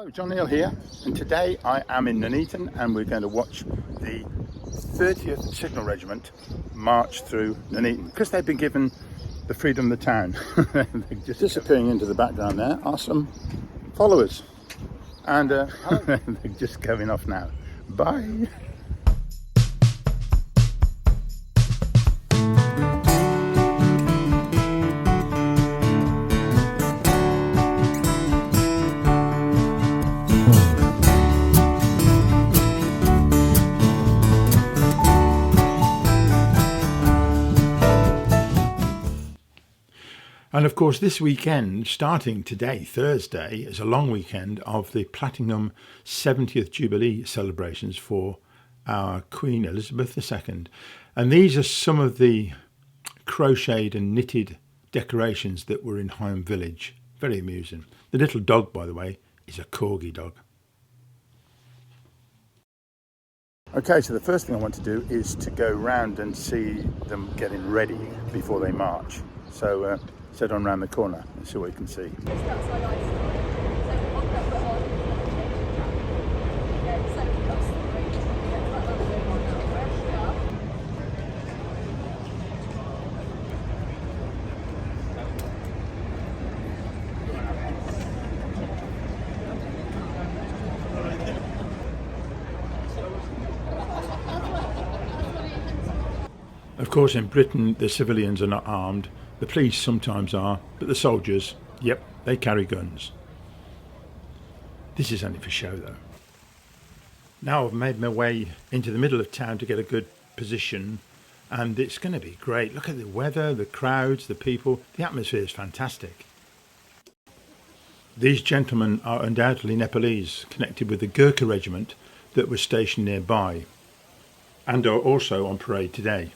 Hello, John Neal here, and today I am in Nuneaton and we're going to watch the 30th Signals Regiment march through Nuneaton because they've been given the freedom of the town. They're just disappearing into the background there are some followers, and they're just going off now. Bye. And of course this weekend, starting today, Thursday, is a long weekend of the Platinum 70th Jubilee celebrations for our Queen Elizabeth II. And these are some of the crocheted and knitted decorations that were in Home Village. Very amusing. The little dog, by the way, is a corgi dog. Okay, so the first thing I want to do is to go round and see them getting ready before they march. So head on round the corner and see what you can see. Of course, in Britain, the civilians are not armed. The police sometimes are, but the soldiers, yep, they carry guns. This is only for show, though. Now I've made my way into the middle of town to get a good position, and it's going to be great. Look at the weather, the crowds, the people. The atmosphere is fantastic. These gentlemen are undoubtedly Nepalese, connected with the Gurkha regiment that was stationed nearby, and are also on parade today.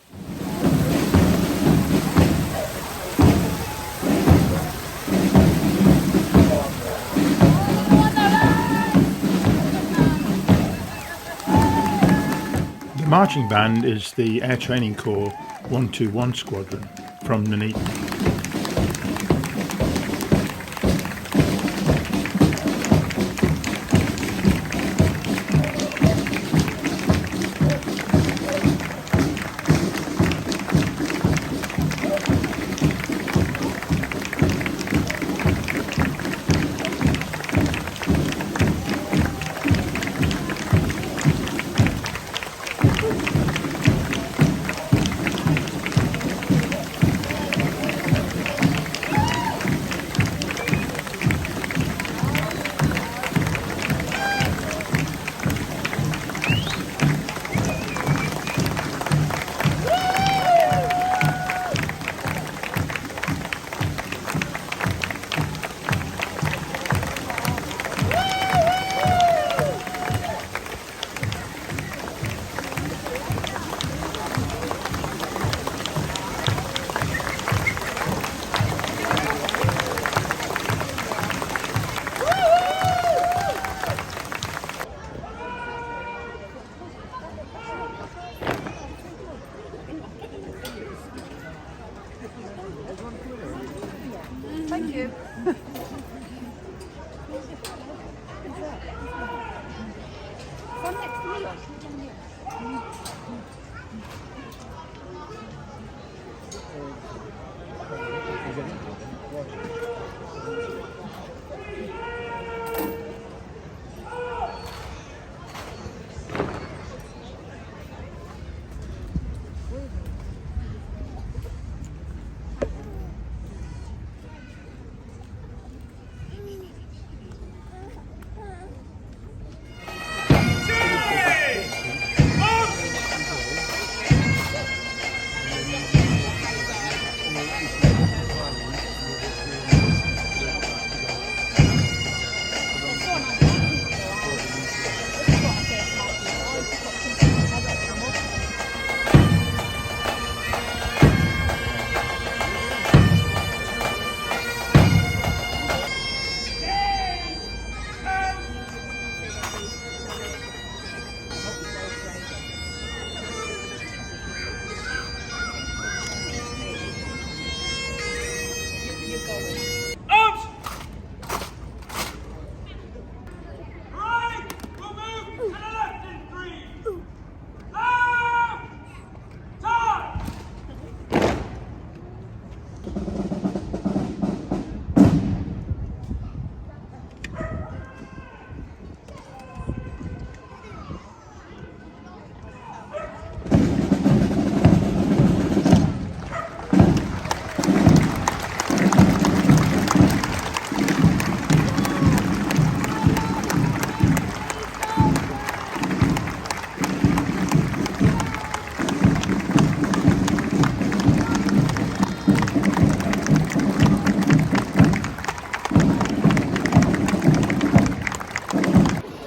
The marching band is the Air Training Corps 121 Squadron from Nuneaton. Thank you. One next to me.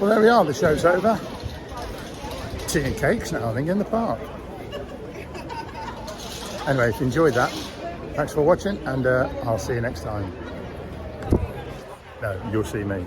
Well, there we are, the show's over. Tea and cakes now, I think, in the park. Anyway, if you enjoyed that, thanks for watching, and I'll see you next time. No, you'll see me.